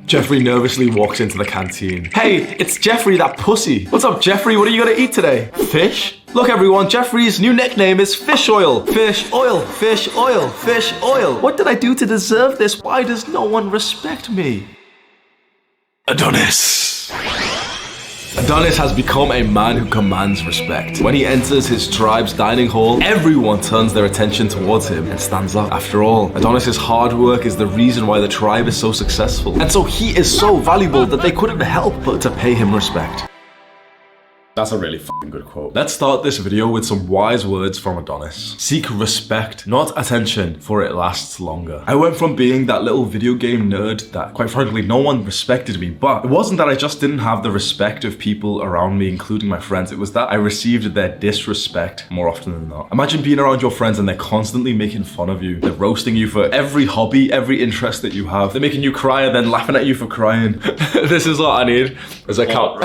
Jeffrey nervously walks into the canteen. Hey, it's Jeffrey, that pussy. What's up, Jeffrey? What are you gonna eat today? Fish? Look, everyone, Jeffrey's new nickname is Fish Oil. Fish Oil, Fish Oil, Fish Oil. What did I do to deserve this? Why does no one respect me? Adonis. Adonis has become a man who commands respect. When he enters his tribe's dining hall, everyone turns their attention towards him and stands up. After all, Adonis's hard work is the reason why the tribe is so successful. And so he is so valuable that they couldn't help but to pay him respect. That's a really fucking good quote. Let's start this video with some wise words from Adonis. Seek respect, not attention, for it lasts longer. I went from being that little video game nerd that, quite frankly, no one respected me, but it wasn't that I just didn't have the respect of people around me, including my friends. It was that I received their disrespect more often than not. Imagine being around your friends and they're constantly making fun of you. They're roasting you for every hobby, every interest that you have. They're making you cry and then laughing at you for crying. This is what I need as a count.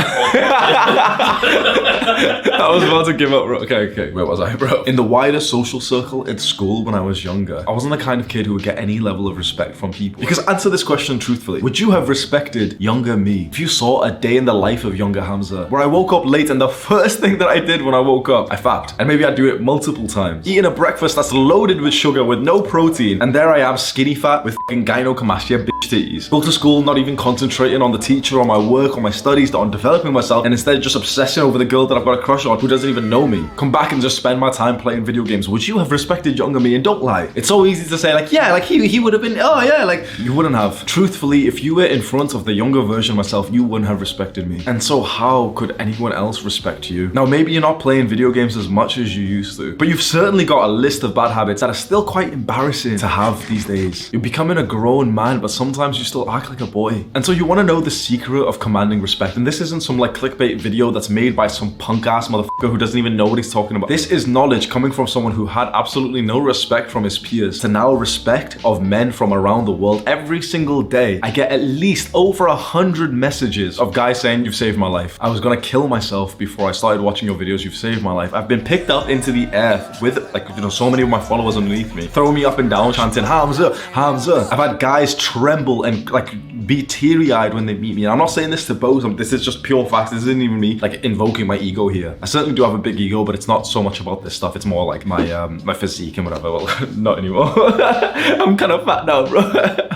I was about to give up, bro. Okay, where was I, bro? In the wider social circle in school when I was younger, I wasn't the kind of kid who would get any level of respect from people. Because answer this question truthfully, would you have respected younger me if you saw a day in the life of younger Hamza, where I woke up late and the first thing that I did when I woke up, I fapped, and maybe I'd do it multiple times, eating a breakfast that's loaded with sugar with no protein, and there I am skinny fat with fucking gynecomastia bitch titties. Go to school not even concentrating on the teacher, on my work, on my studies, on developing myself, and instead just obsessing over the girl that I've got a crush on who doesn't even know me. Come back and just spend my time playing video games. Would you have respected younger me? And don't lie. It's so easy to say like, yeah, like he would have been, oh yeah, like you wouldn't have. Truthfully, if you were in front of the younger version of myself, you wouldn't have respected me. And so how could anyone else respect you? Now, maybe you're not playing video games as much as you used to, but you've certainly got a list of bad habits that are still quite embarrassing to have these days. You're becoming a grown man, but sometimes you still act like a boy. And so you want to know the secret of commanding respect. And this isn't some like clickbait video that's made by some punk ass motherfucker who doesn't even know what he's talking about. This is knowledge coming from someone who had absolutely no respect from his peers to now respect of men from around the world. Every single day, I get at least over 100 messages of guys saying, you've saved my life. I was gonna kill myself before I started watching your videos. You've saved my life. I've been picked up into the air with like, you know, so many of my followers underneath me, throwing me up and down, chanting, Hamza, Hamza. I've had guys tremble and like be teary-eyed when they meet me. And I'm not saying this to boast. This is just pure facts. This isn't even me like invoking my ego here. I certainly do have a big ego, but it's not so much about this stuff. It's more like my physique and whatever. Well, not anymore. I'm kind of fat now, bro.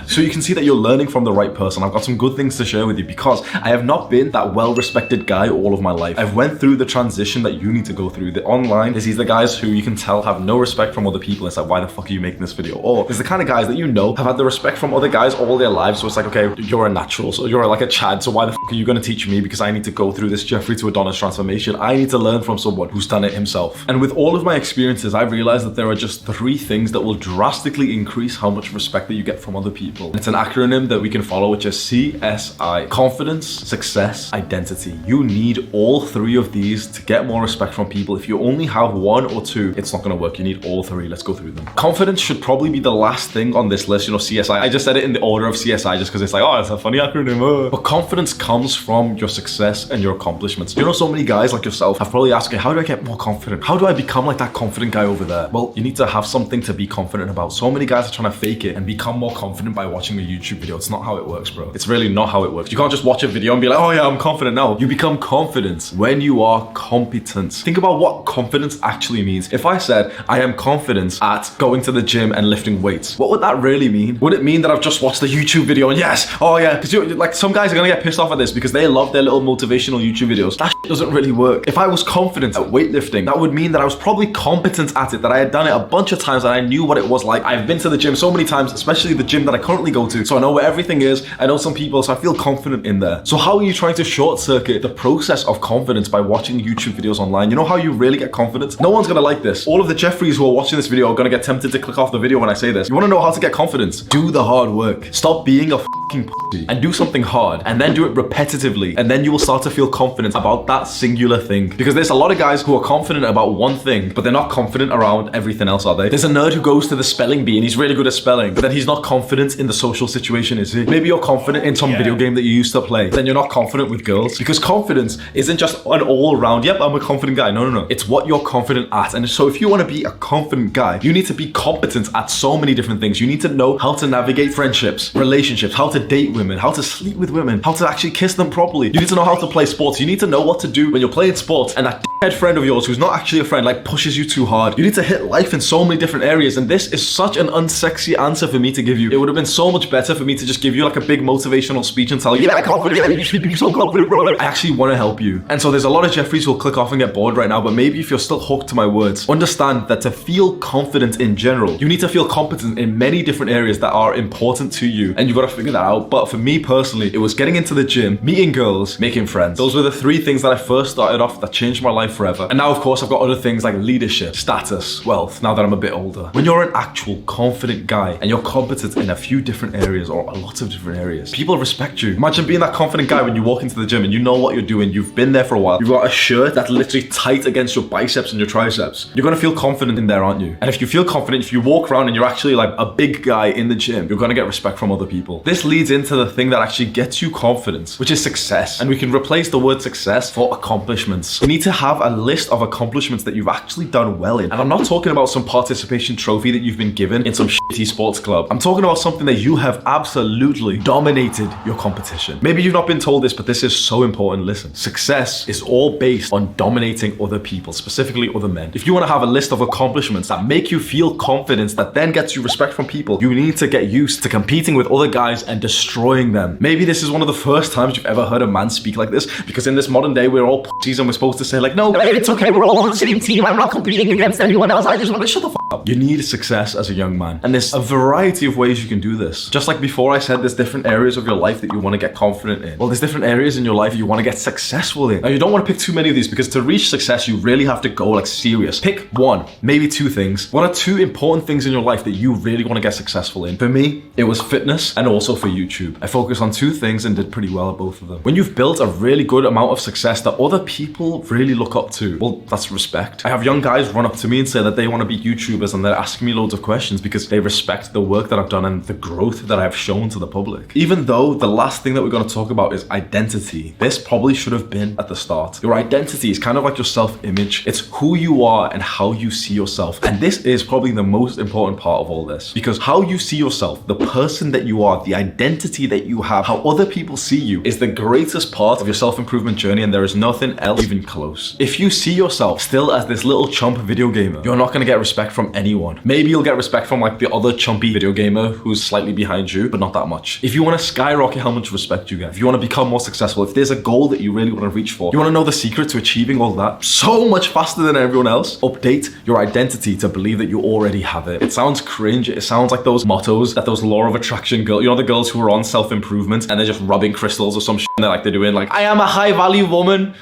So you can see that you're learning from the right person. I've got some good things to share with you because I have not been that well-respected guy all of my life. I've went through the transition that you need to go through. The online is these the guys who you can tell have no respect from other people. It's like, why the fuck are you making this video? Or there's the kind of guys that you know have had the respect from other guys all their lives. So it's like, okay, you're a natural, so you're like a Chad, so why the fuck are you gonna teach me because I need to go through this Jeffrey to Adonis transformation? I need to learn from someone who's done it himself. And with all of my experiences, I've realized that there are just 3 things that will drastically increase how much respect that you get from other people. It's an acronym that we can follow, which is CSI. Confidence, success, identity. You need all 3 of these to get more respect from people. If you only have 1 or 2, it's not gonna work. You need all 3. Let's go through them. Confidence should probably be the last thing on this list. You know, CSI. I just said it in the order of CSI just because it's like, oh, it's a funny acronym. But confidence comes from your success and your accomplishments. You know, so many guys like yourself have probably asked, okay, how do I get more confident? How do I become like that confident guy over there? Well, you need to have something to be confident about. So many guys are trying to fake it and become more confident by watching a YouTube video. It's not how it works, bro. It's really not how it works. You can't just watch a video and be like, oh yeah, I'm confident now. You become confident when you are competent. Think about what confidence actually means. If I said I am confident at going to the gym and lifting weights, what would that really mean? Would it mean that I've just watched a YouTube video and yes, oh yeah, because like some guys are gonna get pissed off at this because they love their little motivational YouTube videos. That shit doesn't really work. If I was confident at weightlifting, that would mean that I was probably competent at it, that I had done it a bunch of times and I knew what it was like. I've been to the gym so many times, especially the gym that I currently go to, so I know where everything is. I know some people, so I feel confident in there. So how are you trying to short circuit the process of confidence by watching YouTube videos online? You know how you really get confidence? No one's gonna like this. All of the Jeffreys who are watching this video are gonna get tempted to click off the video when I say this. You wanna know how to get confidence? Do the hard work. Stop being a fucking pussy and do something hard and then do it repetitively, and then you will start to feel confident about that singular thing. Because there's a lot of guys who are confident about one thing, but they're not confident around everything else, are they? There's a nerd who goes to the spelling bee and he's really good at spelling, but then he's not confident in the social situation, is he? Maybe you're confident in some video game that you used to play, then you're not confident with girls. Because confidence isn't just an all-round, yep, I'm a confident guy. No. It's what you're confident at. And so if you want to be a confident guy, you need to be competent at so many different things. You need to know how to navigate friendships, relationships, how to to date women, how to sleep with women, how to actually kiss them properly. You need to know how to play sports. You need to know what to do when you're playing sports and that head friend of yours who's not actually a friend like pushes you too hard. You need to hit life in so many different areas, and this is such an unsexy answer for me to give you. It would have been so much better for me to just give you like a big motivational speech and tell you, yeah, confident, you should be so confident, bro. I actually want to help you. And so there's a lot of Jeffreys who will click off and get bored right now, but maybe if you're still hooked to my words, understand that to feel confident in general, you need to feel competent in many different areas that are important to you, and you've got to figure that out. But for me personally, it was getting into the gym, meeting girls, making friends. Those were the 3 things that I first started off that changed my life forever. And now, of course, I've got other things like leadership, status, wealth, now that I'm a bit older. When you're an actual confident guy and you're competent in a few different areas or a lot of different areas, people respect you. Imagine being that confident guy when you walk into the gym and you know what you're doing, you've been there for a while, you've got a shirt that's literally tight against your biceps and your triceps. You're gonna feel confident in there, aren't you? And if you feel confident, if you walk around and you're actually like a big guy in the gym, you're gonna get respect from other people. This leads into the thing that actually gets you confidence, which is success. And we can replace the word success for accomplishments. You need to have a list of accomplishments that you've actually done well in. And I'm not talking about some participation trophy that you've been given in some shitty sports club. I'm talking about something that you have absolutely dominated your competition. Maybe you've not been told this, but this is so important. Listen, success is all based on dominating other people, specifically other men. If you want to have a list of accomplishments that make you feel confidence, that then gets you respect from people, you need to get used to competing with other guys and destroying them. Maybe this is one of the first times you've ever heard a man speak like this, because in this modern day, we're all pussies and we're supposed to say like, no, it's okay, we're all on the same team, I'm not competing against anyone else, I just want to shut the f up. You need success as a young man. And there's a variety of ways you can do this. Just like before I said, there's different areas of your life that you want to get confident in. Well, there's different areas in your life you want to get successful in. Now, you don't want to pick too many of these, because to reach success, you really have to go like serious. Pick 1, maybe 2 things. What are 2 important things in your life that you really want to get successful in? For me, it was fitness and also for YouTube. I focused on 2 things and did pretty well at both of them. When you've built a really good amount of success that other people really look up to, well, that's respect. I have young guys run up to me and say that they want to be YouTubers, and they're asking me loads of questions because they respect the work that I've done and the growth that I've shown to the public. Even though the last thing that we're going to talk about is identity, this probably should have been at the start. Your identity is kind of like your self-image. It's who you are and how you see yourself. And this is probably the most important part of all this, because how you see yourself, the person that you are, the identity that you have, how other people see you is the greatest part of your self-improvement journey, and there is nothing else even close. If you see yourself still as this little chump video gamer, you're not going to get respect from anyone. Maybe you'll get respect from like the other chumpy video gamer who's slightly behind you, but not that much. If you want to skyrocket how much respect you get, if you want to become more successful, if there's a goal that you really want to reach for, you want to know the secret to achieving all that so much faster than everyone else, update your identity to believe that you already have it. It sounds cringe. It sounds like those mottos that those law of attraction girls, you know, the girls who are on self-improvement and they're just rubbing crystals or some shit, and they're doing like, I am a high value woman.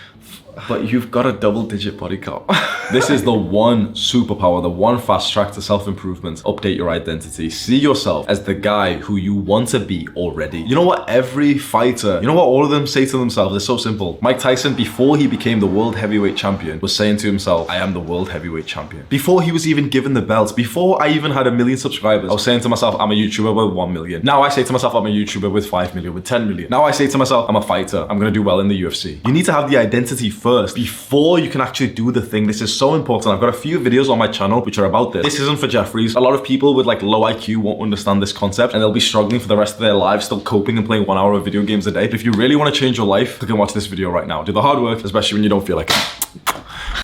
But you've got a double-digit body count. This is the one superpower, the one fast track to self-improvement. Update your identity. See yourself as the guy who you want to be already. You know what every fighter, you know what all of them say to themselves? It's so simple. Mike Tyson, before he became the world heavyweight champion, was saying to himself, I am the world heavyweight champion. Before he was even given the belt, before I even had 1 million subscribers, I was saying to myself, I'm a YouTuber with 1 million. Now I say to myself, I'm a YouTuber with 5 million, with 10 million. Now I say to myself, I'm a fighter. I'm going to do well in the UFC. You need to have the identity first before you can actually do the thing. This is so important. I've got a few videos on my channel which are about this. This isn't for Jeffreys. A lot of people with like low IQ won't understand this concept, and they'll be struggling for the rest of their lives, still coping and playing 1 hour of video games a day. But if you really want to change your life, click and watch this video right now. Do the hard work, especially when you don't feel like it.